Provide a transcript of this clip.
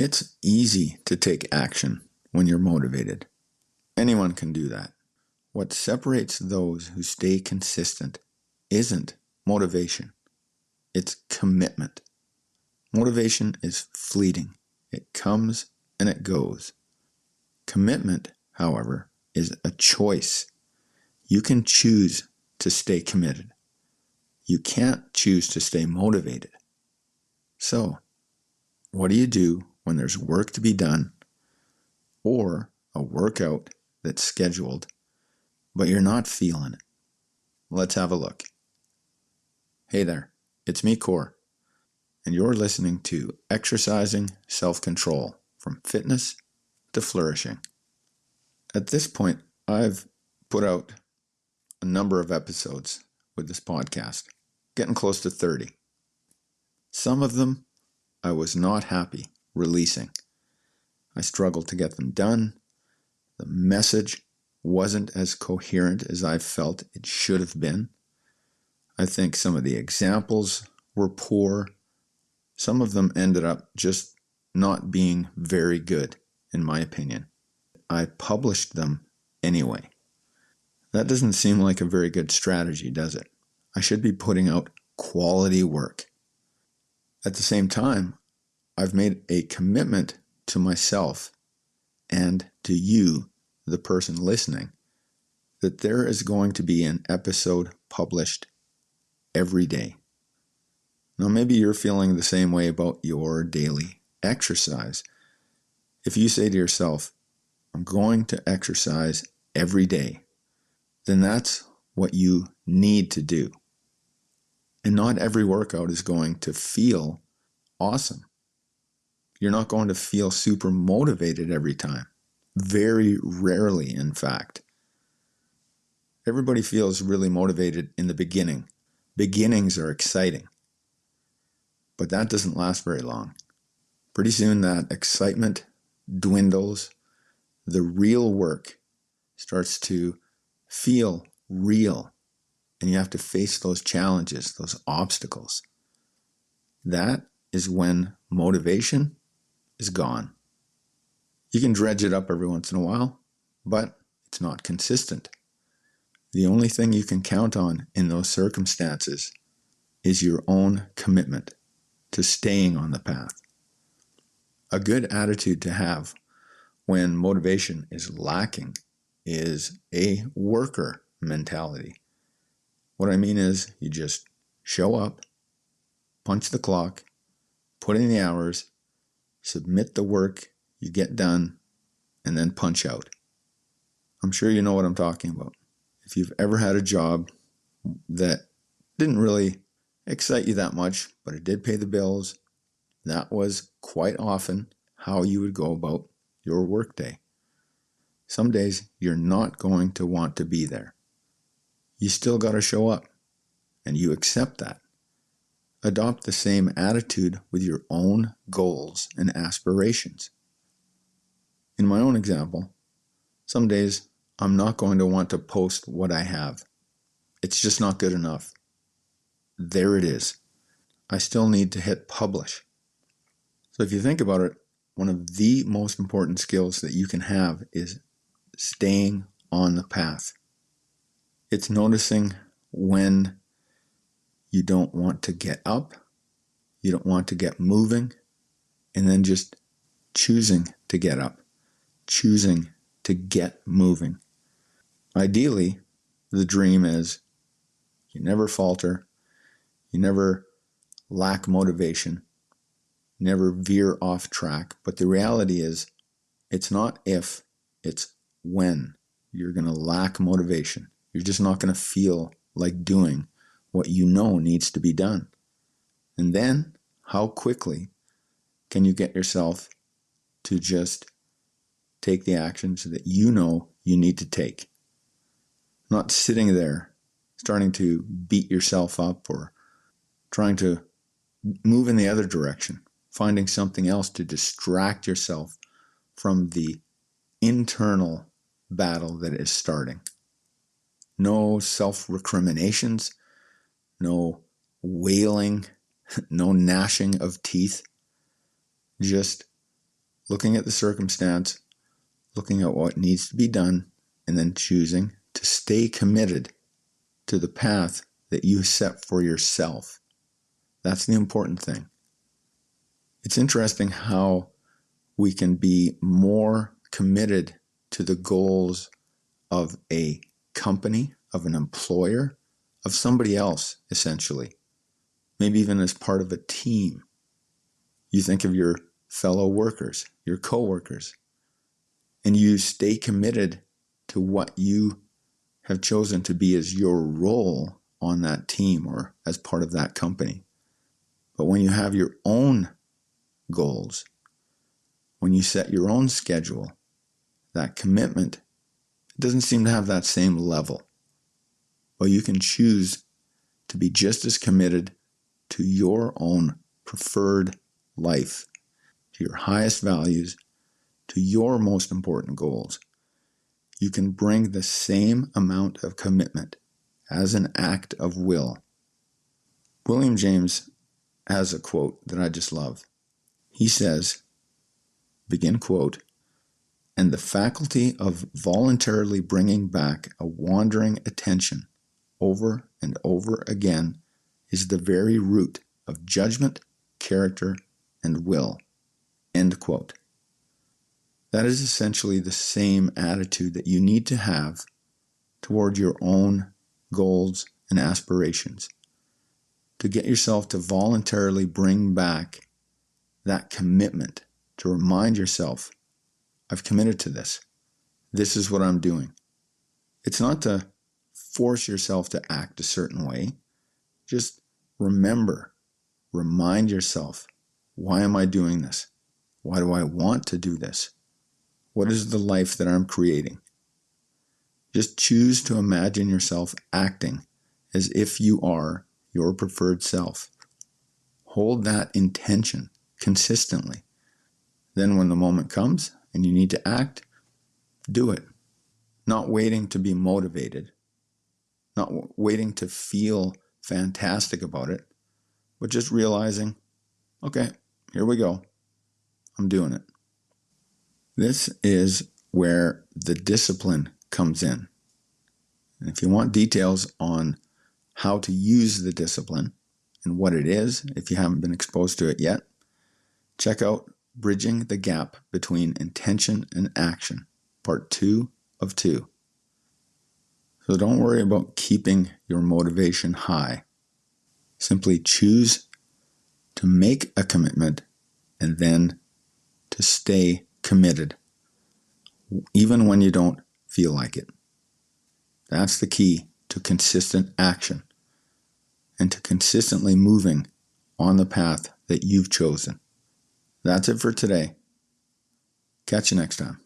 It's easy to take action when you're motivated. Anyone can do that. What separates those who stay consistent isn't motivation. It's commitment. Motivation is fleeting. It comes and it goes. Commitment, however, is a choice. You can choose to stay committed. You can't choose to stay motivated. So, what do you do when there's work to be done or a workout that's scheduled, but you're not feeling it? Let's have a look. Hey there, it's me, Core, and you're listening to Exercising Self-Control from Fitness to Flourishing. At this point, I've put out a number of episodes with this podcast, getting close to 30. Some of them I was not happy releasing. I struggled to get them done. The message wasn't as coherent as I felt it should have been. I think some of the examples were poor. Some of them ended up just not being very good, in my opinion. I published them anyway. That doesn't seem like a very good strategy, does it? I should be putting out quality work. At the same time, I've made a commitment to myself and to you, the person listening, that there is going to be an episode published every day. Now, maybe you're feeling the same way about your daily exercise. If you say to yourself, I'm going to exercise every day, then that's what you need to do. And not every workout is going to feel awesome. You're not going to feel super motivated every time. Very rarely, in fact. Everybody feels really motivated in the beginning. Beginnings are exciting. But that doesn't last very long. Pretty soon that excitement dwindles. The real work starts to feel real. And you have to face those challenges, those obstacles. That is when motivation is gone. You can dredge it up every once in a while, but it's not consistent. The only thing you can count on in those circumstances is your own commitment to staying on the path. A good attitude to have when motivation is lacking is a worker mentality. What I mean is you just show up, punch the clock, put in the hours, submit the work you get done, and then punch out. I'm sure you know what I'm talking about. If you've ever had a job that didn't really excite you that much, but it did pay the bills, that was quite often how you would go about your workday. Some days you're not going to want to be there. You still got to show up, and you accept that. Adopt the same attitude with your own goals and aspirations. In my own example, some days I'm not going to want to post what I have. It's just not good enough. There it is. I still need to hit publish. So if you think about it, one of the most important skills that you can have is staying on the path. It's noticing when you don't want to get up, you don't want to get moving, and then just choosing to get up, choosing to get moving. Ideally, the dream is you never falter, you never lack motivation, never veer off track. But the reality is, it's not if, it's when you're going to lack motivation. You're just not going to feel like doing what you know needs to be done. And then, how quickly can you get yourself to just take the actions that you know you need to take? Not sitting there, starting to beat yourself up or trying to move in the other direction, finding something else to distract yourself from the internal battle that is starting. No self-recriminations, no wailing, no gnashing of teeth. Just looking at the circumstance, looking at what needs to be done, and then choosing to stay committed to the path that you set for yourself. That's the important thing. It's interesting how we can be more committed to the goals of a company, of an employer, of somebody else, essentially. Maybe even as part of a team. You think of your fellow workers, your coworkers, and you stay committed to what you have chosen to be as your role on that team or as part of that company. But when you have your own goals, when you set your own schedule, that commitment doesn't seem to have that same level. Well, you can choose to be just as committed to your own preferred life, to your highest values, to your most important goals. You can bring the same amount of commitment as an act of will. William James has a quote that I just love. He says, begin quote, "And the faculty of voluntarily bringing back a wandering attention over and over again is the very root of judgment, character, and will." End quote. That is essentially the same attitude that you need to have toward your own goals and aspirations. To get yourself to voluntarily bring back that commitment, to remind yourself, I've committed to this. This is what I'm doing. It's not to force yourself to act a certain way. Just remind yourself, why am I doing this? Why do I want to do this? What is the life that I'm creating? Just choose to imagine yourself acting as if you are your preferred self. Hold that intention consistently. Then when the moment comes and you need to act, do it. Not waiting to be motivated, not waiting to feel fantastic about it, but just realizing, okay, here we go. I'm doing it. This is where the discipline comes in. And if you want details on how to use the discipline and what it is, if you haven't been exposed to it yet, check out Bridging the Gap Between Intention and Action, Part 2 of 2. So don't worry about keeping your motivation high. Simply choose to make a commitment and then to stay committed, even when you don't feel like it. That's the key to consistent action and to consistently moving on the path that you've chosen. That's it for today. Catch you next time.